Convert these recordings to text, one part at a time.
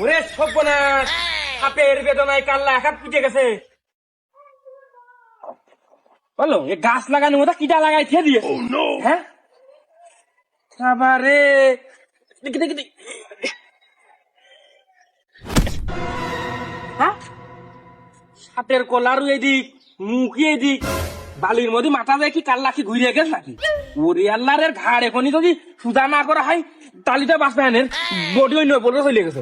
ওরে সর্বনাশ, হাতের বেদনায় কাল্লা এক হাত ফুটে গেছে। বলো এ গাছ লাগানোর মতো কিটা লাগাইছে দিয়ে? হ্যাঁ আবারে দেখি দেখি দেখি। হ্যাঁ হাতের কলারও এদিক, মুখই এদিক, বালির মধ্যে মাথা যায় কি কাল্লা কি ঘুরিয়ে গেছে নাকি? ওরে আল্লাহরের ঘাড় এখনই যদি সুদা না করা হয় তালিটা বাঁচবে, বডি অন্য বলে চলে গেছে।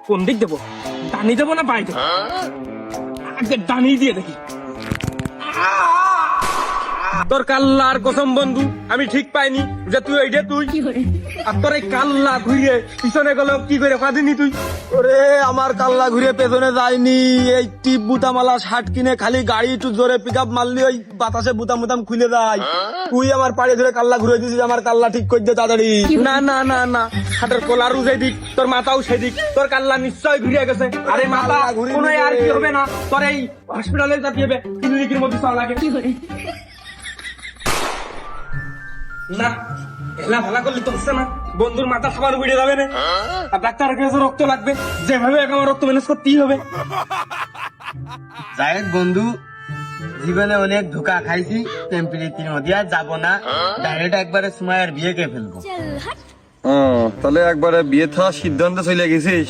কোন দিক দেবো, ডানি দেবো না বাই দেবো? ডানি দিয়ে দেখি। তোর কাল্লার কসম বন্ধু আমি ঠিক পাইনি যে তুই এইটা তুই, আর তোর এই কাল্লা ঘুরিয়ে পিছনে গেল কি করে কাঁদিনি তুই? ওরে আমার কাল্লা ঘুরে পেছনে যায়নি, এই টিপ বুতামালা শার্ট কিনে খালি গাড়ি একটু জোরে পিক আপ মারলি ওই বাতাসে বুতাম বুতাম খুলে যায়। তুই আমার পাড়ে ধরে কাল্লা ঘুরে দিছিস, আমার কাল্লা ঠিক করে দে তাড়াতাড়ি। না না না না, হাতের কলারও সেদিক, তোর মাথাও সেদিক, তোর কাল্লা নিশ্চয় ঘুরিয়ে গেছে। আরে মাথা কোনো আর কি হবে না, তোর এই হসপিটালে যাতে হবে, ক্লিনিকের মধ্যে চলা লাগে না। এলা ভালা করলে তো হচ্ছে না, বন্ধুর মাথা সবার উড়ে যাবে না, আর ডাক্তারের কাছে রক্ত লাগবে, যেভাবে আমার রক্ত ম্যানেজ করতেই হবে। যাই হোক বন্ধু, জীবনে অনেক ধোকা খাইছি, টেম্পারেচার মধ্যে আর যাবো না, ডাইরেক্ট একবারে সুমাইয়ের বিয়ে কে ফেলবো। তাহলে একবারে বিয়ে থাকার সিদ্ধান্ত চলে গেছিস?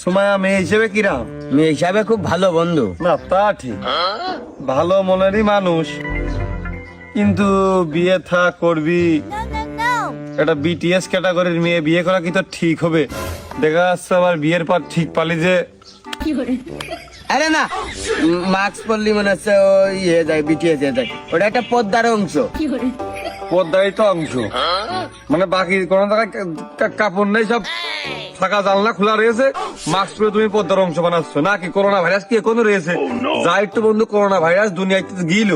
সুমাইয়া মেয়ে হিসেবে কিরা? মেয়ে হিসাবে খুব ভালো বন্ধু। না তা ঠিক, ভালো মনেরই মানুষ, কিন্তু বিয়ে থা করবি এটা বিটিএস ক্যাটাগরির মেয়ে বিয়ে করা কি তো ঠিক হবে? দেখা যাচ্ছে আবার বিয়ের পর ঠিক পালি যে আরে না, মাস্ক পরলি মনে হচ্ছে ওই ইয়ে যায়, বিটিএস যায়, ওটা একটা পদ্মার অংশ। পদ্মাই তো অংশ, মানে বাকি কোন জায়গায় কাপড় নেই, সব ফাঁকা জানলা খোলা রয়েছে, মাস্ক পরে তুমি পদ্মার অংশ বানাচ্ছ নাকি? করোনা ভাইরাস কি এখনো রয়েছে? যা একটু বন্ধু করোনা ভাইরাস দুনিয়াতে গিল,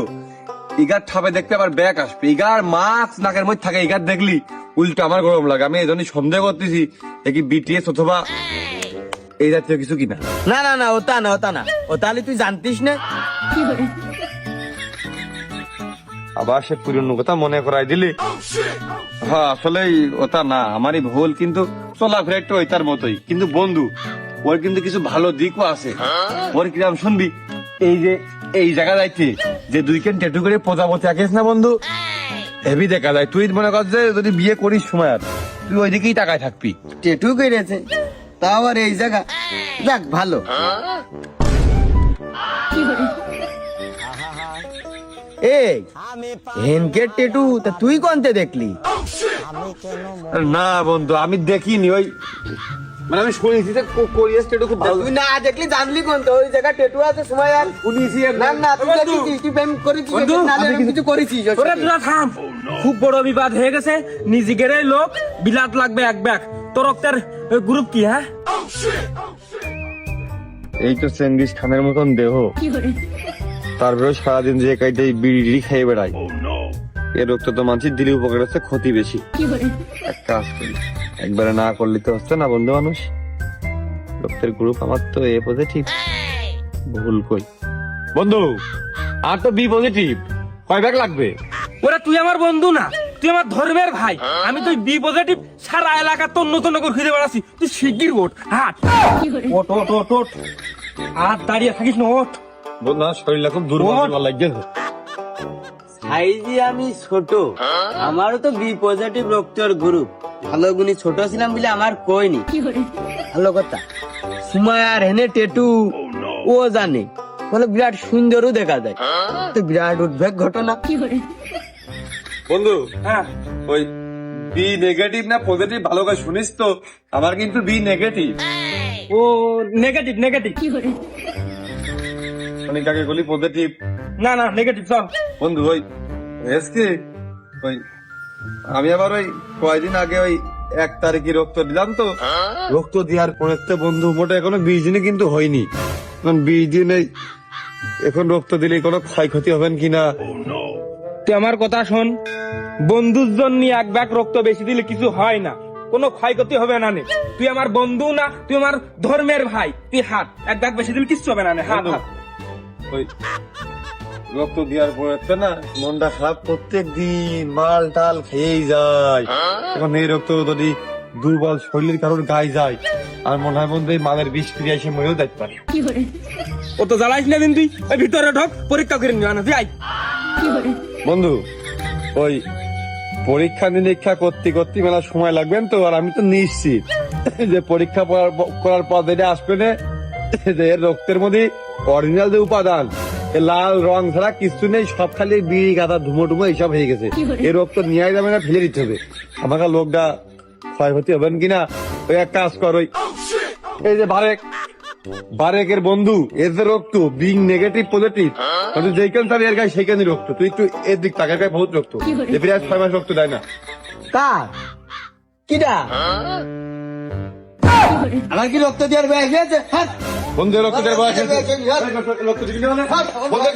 ইগার ঠাপে দেখতে আবার ব্যাক আসবে, ইগার মাস্ক নাকের মধ্যে থাকে, ইগার দেখলি উল্টো আমার গরম লাগে। আমি এই জন্যই সন্দেহ করতেছি কি বিটিএস অথবা এই জাতীয় কিছু কিনা। না না না, ওটা না, ওটা না, ও তাহলে তুই জানতিস না। আবার সে পুরনো কথা মনে করাই দিলি। হ্যাঁ আসলে ওটা না, আমারই ভুল, কিন্তু চলাফেরা একটু ওইটার মতোই। কিন্তু বন্ধু ওর কিন্তু কিছু ভালো দিকও আছে। ওর কিরাম শুনবি, এই যে এই জায়গা যাইতে যে দুইখান ট্যাটু করে প্রজাপতি আঁকিস না বন্ধু, হেভি দেখা যায়। তুই মনে কর যে যদি বিয়ে করিস সময় তুই ওইদিকেই তাকায় থাকবি। টেটু করেছে তাও আর এই জায়গা, যাক ভালো। এই হেনকে টেটু তা তুই কোনতে দেখলি? না বন্ধু আমি দেখিনি, ওই মানে আমি শুনেছি যে কোরিয়াস ট্যাটু খুব ভালো। তুই না দেখলি জানলি কোনতে? ওই জায়গা টেটু আছে সময় আর শুনেছি। না না, তুই দেখিস, তুই প্রেম করেছিস নালে এরকম কিছু করেছিস? ওরে তোরা থাম, খুব বড় বিবাদ হয়ে গেছে, নিজেদের লোক বিলাত লাগবে এক ব্যাগ। তোর রক্তের গ্রুপ কি? হ্যাঁ এই তো চেঙ্গিস খানের মতন দেহ, তারপরে সারাদিন যে কাইটাই বিড়ি খেয়ে বেড়াই, এর রক্ত তো মানুষের দিলে উপকার হচ্ছে, ক্ষতি বেশি। এক কাজ করি, একবারে না করলে তো হচ্ছে না বন্ধু মানুষ। রক্তের গ্রুপ আমার তো এ পজিটিভ, ভুল কই বন্ধু, আর তো বি পজিটিভ। কয় ব্যাগ লাগবে? ওরা তুই আমার বন্ধু না, তুই আমার ধর্মের ভাই। আমি তুই বি পজিটিভ সারা এলাকা তন্ন তন্ন করে খুঁজে বেড়াচ্ছি, তুই শিগগির ওঠ। হাট ওঠ ওঠ ওঠ ওঠ, আর দাঁড়িয়ে থাকিস না, ওঠ। বন্ধু শরীরটা খুব দুর্বল লাগছে। সাইজে আমি ছোট, আমারও তো বি পজিটিভ রক্তের গ্রুপ। ভালো গুণী ছোট ছিলাম বলে আমার কইনি। ভালো কথা, সময় আর হেনে টেটু ও জানে, বলে বিরাট সুন্দরও দেখা যায়, তো বিরাট উদ্বেগ ঘটনা। বন্ধু হ্যাঁ ওই বি নেগেটিভ না পজিটিভ ভালো করে শুনিস তো? আমার কিন্তু বি নেগেটিভ। ও নেগেটিভ নেগেটিভ, মানে কাকে বলি পজিটিভ? না না নেগেটিভ সব। বন্ধু ওই এসকে ওই আমি আবার ওই কয়দিন আগে ওই 1 তারিখে রক্ত দিলাম, তো রক্ত দেওয়ার পরে তো বন্ধু মোটে এখনো 20 দিনে কিন্তু হয়নি। 20 দিনে এখন রক্ত দিলে কোনো ক্ষয়ক্ষতি হবেন কিনা? তুই আমার কথা শোন, বন্ধুর জন্য এক ব্যাগ রক্ত বেশি দিলে কিছু হয় না, কোনো ক্ষয়ক্ষতি হবে না নে। তুই আমার বন্ধু না, তুই আমার ধর্মের ভাই, তুই হাত এক ব্যাগ বেশি দিলে কিচ্ছু হবে না নে। হাত হাত ওই রক্ত দেওয়ার পরে তো না মনটা খারাপ, প্রত্যেক দিন মাল টাল খেয়েই যায়। এখন এই রক্ত যদি দুর্বল শরীরের কারোর গায়ে যায়, আর মনে হয় বন্ধু এই মালের বিষ ফিরে এসে মরেও দেখতে পারে। ও তো জ্বালাইস না দিন তুই, ওই ভিতরে ঢোক, পরীক্ষা করে নিবা না তুই আয়। বন্ধু ওই পরীক্ষা নিরীক্ষা করতে করতে মেলা সময় লাগবেন তো, আর আমি তো নিশ্চিত যে পরীক্ষা করার পর যেটা আসবে না, যে এর রক্তের মধ্যে অরিজিনাল যে উপাদান, এ লাল রং ছাড়া কিছু নেই, সব খালি বিড়ি গাদা ধুমো টুমো এইসব হয়ে গেছে। এই রক্ত নিয়ে যাবে না, ফেলে দিতে হবে। আমাকে লোকটা ক্ষয়ক্ষতি হবেন কিনা, ওই এক কাজ কর, ওই এই যে বারেকের বন্ধু, এর যে রক্ত বিং নেগেটিভ পজিটিভ, যেখানে তার এর গায়ে সেইখানে রক্ত, তুই একটু এর দিক তাকার গায়ে বহুত রক্ত, এ প্রায় 6 মাস রক্ত দেয় না। কার কিটা আমার কি রক্ত দেওয়ার বয়স হয়েছে? হ্যাঁ। বন্ধু রক্ত দেওয়ার বয়স হয়েছে। রক্ত দিবি না মানে? বন্ধু,